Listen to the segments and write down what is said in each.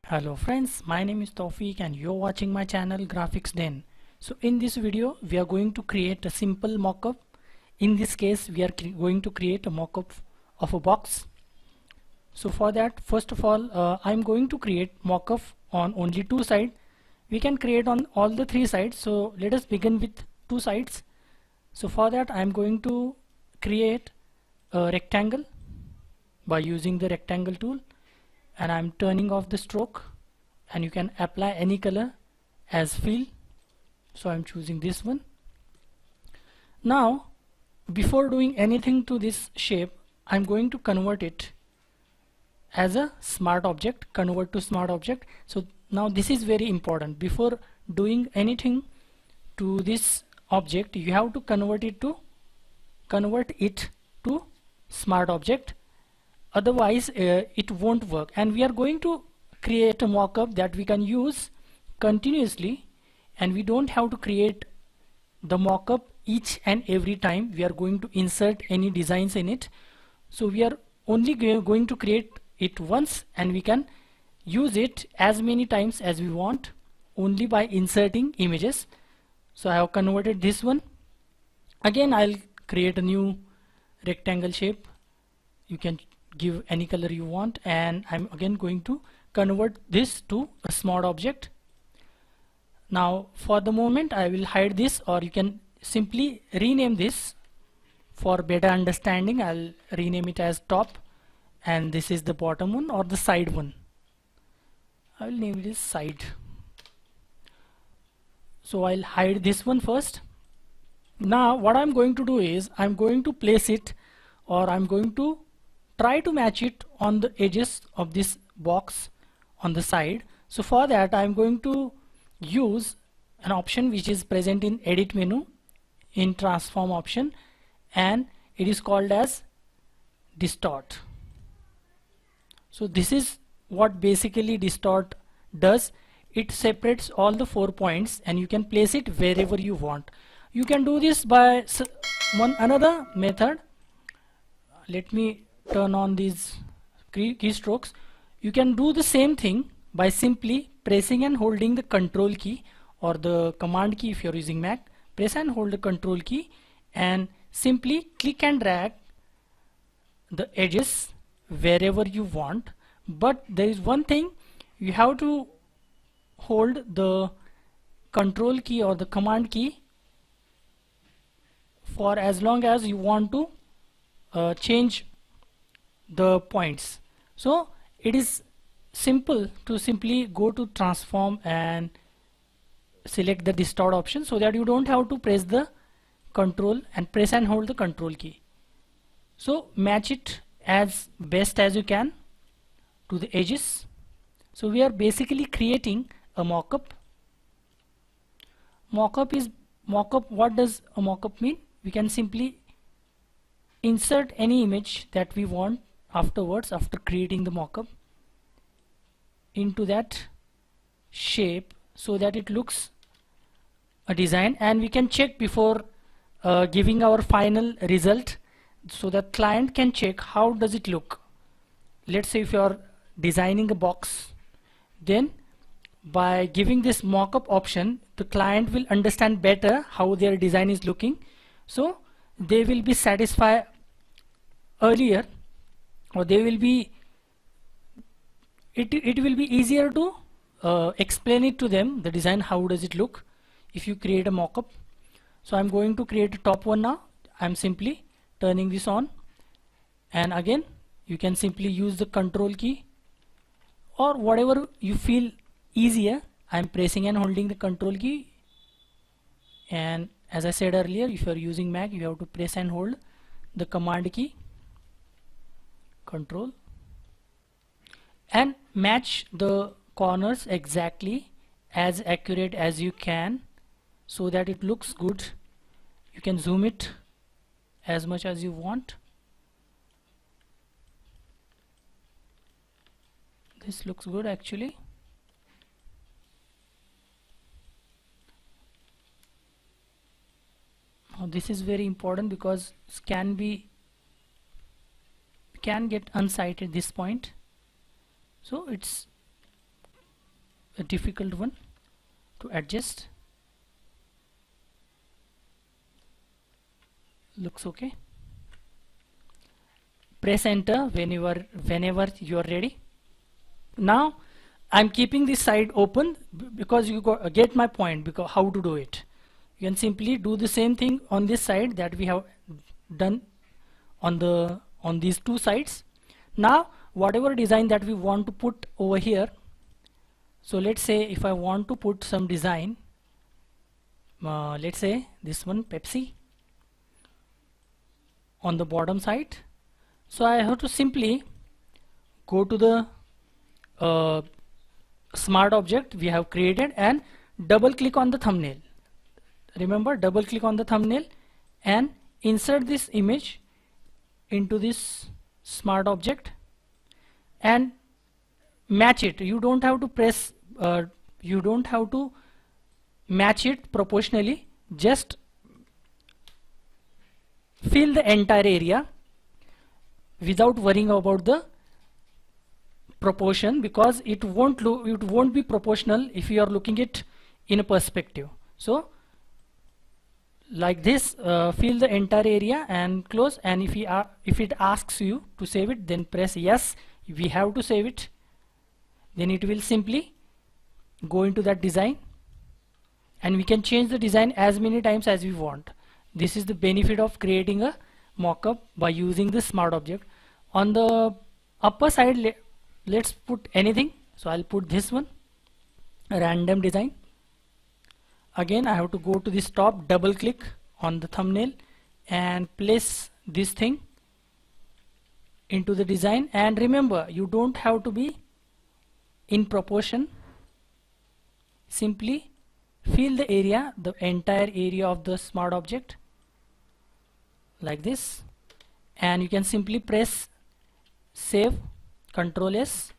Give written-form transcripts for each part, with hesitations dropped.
Hello friends, my name is Tawfiq and you're watching my channel Graphics Den. So in this video we are going to create a simple mockup. In this case we are going to create a mockup of a box. So for that, first of all, I'm going to create mockup on only two sides. We can create on all the three sides, so let us begin with two sides. So for that I'm going to create a rectangle by using the rectangle tool, and I'm turning off the stroke, and you can apply any color as fill. So I'm choosing this one. Now before doing anything to this shape, I'm going to convert it as a smart object, convert to smart object. So now this is very important. Before doing anything to this object, you have to convert it to smart object, otherwise it won't work. And we are going to create a mockup that we can use continuously, and we don't have to create the mockup each and every time we are going to insert any designs in it. So we are only going to create it once, and we can use it as many times as we want only by inserting images. So I have converted this one. Again I'll create a new rectangle shape. You can give any color you want, and I'm again going to convert this to a smart object. Now for the moment I will hide this, or you can simply rename this for better understanding. I'll rename it as top, and this is the bottom one or the side one. I will name it as side. So I'll hide this one first. Now what I'm going to do is I'm going to place it, or I'm going to try to match it on the edges of this box on the side. So for that I'm going to use an option which is present in edit menu in transform option, and it is called as distort. So this is what basically distort does. It separates all the 4 points, and you can place it wherever you want. You can do this by another method. Let me turn on these keystrokes. You can do the same thing by simply pressing and holding the control key or the command key. If you're using Mac, press and hold the control key and simply click and drag the edges wherever you want. But there is one thing, you have to hold the control key or the command key for as long as you want to change the points. So it is simple to simply go to transform and select the distort option, so that you don't have to press the control and press and hold the control key. So match it as best as you can to the edges. So we are basically creating a mockup. Mockup, what does a mockup mean? We can simply insert any image that we want afterwards, after creating the mockup, into that shape so that it looks a design, and we can check before giving our final result, so that client can check how does it look. Let's say if you are designing a box, then by giving this mockup option, the client will understand better how their design is looking, so they will be satisfied earlier, or they will be it will be easier to explain it to them, the design, how does it look if you create a mockup. So I'm going to create a top one now. I'm simply turning this on, and again you can simply use the control key or whatever you feel easier. I'm pressing and holding the control key, and as I said earlier, if you are using Mac, you have to press and hold the command key, control, and match the corners exactly as accurate as you can so that it looks good. You can zoom it as much as you want. This looks good actually. Now this is very important because it can get unsighted this point. So it's a difficult one to adjust. Looks okay. Press enter whenever you are ready. Now I'm keeping this side open because you get my point, because how to do it. You can simply do the same thing on this side that we have done on these two sides. Now whatever design that we want to put over here, so let's say if I want to put some design, let's say this one, Pepsi, on the bottom side. So I have to simply go to the smart object we have created and double click on the thumbnail. Remember, double click on the thumbnail and insert this image into this smart object and match it. You don't have to press, you don't have to match it proportionally, just fill the entire area without worrying about the proportion, because it won't be proportional if you are looking it in a perspective. So like this, fill the entire area and close, and if it asks you to save it, then press yes, we have to save it. Then it will simply go into that design and we can change the design as many times as we want. This is the benefit of creating a mockup by using the smart object. On the upper side, let's put anything. So I'll put this one, a random design. Again I have to go to this top, double click on the thumbnail and place this thing into the design. And remember, you don't have to be in proportion, simply fill the area, the entire area of the smart object like this, and you can simply press save, Ctrl S,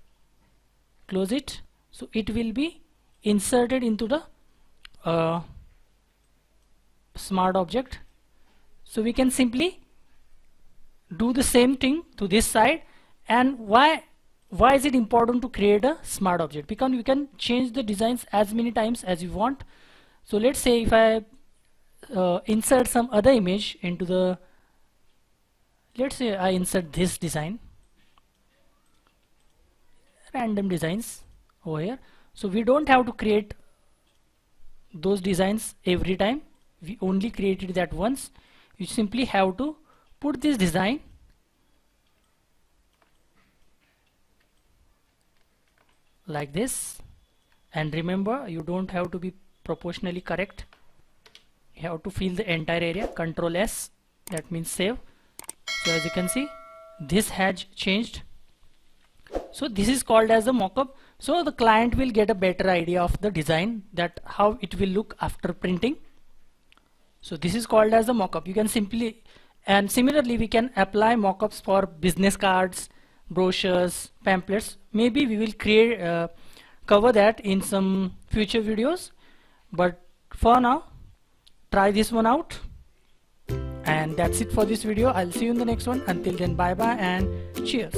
close it. So it will be inserted into the smart object. So we can simply do the same thing to this side. And why is it important to create a smart object? Because you can change the designs as many times as you want. So let's say if I insert some other image into the, let's say I insert this design, random designs over here. So we don't have to create those designs every time. We only created that once. You simply have to put this design like this, and remember, you don't have to be proportionally correct. You have to fill the entire area. Ctrl S, that means save. So as you can see, this has changed. So this is called as a mockup. So the client will get a better idea of the design, that how it will look after printing. So this is called as a mockup. You can simply, and similarly we can apply mockups for business cards, brochures, pamphlets. Maybe we will create cover that in some future videos, but for now try this one out. And that's it for this video. I'll see you in the next one. Until then, bye bye and cheers.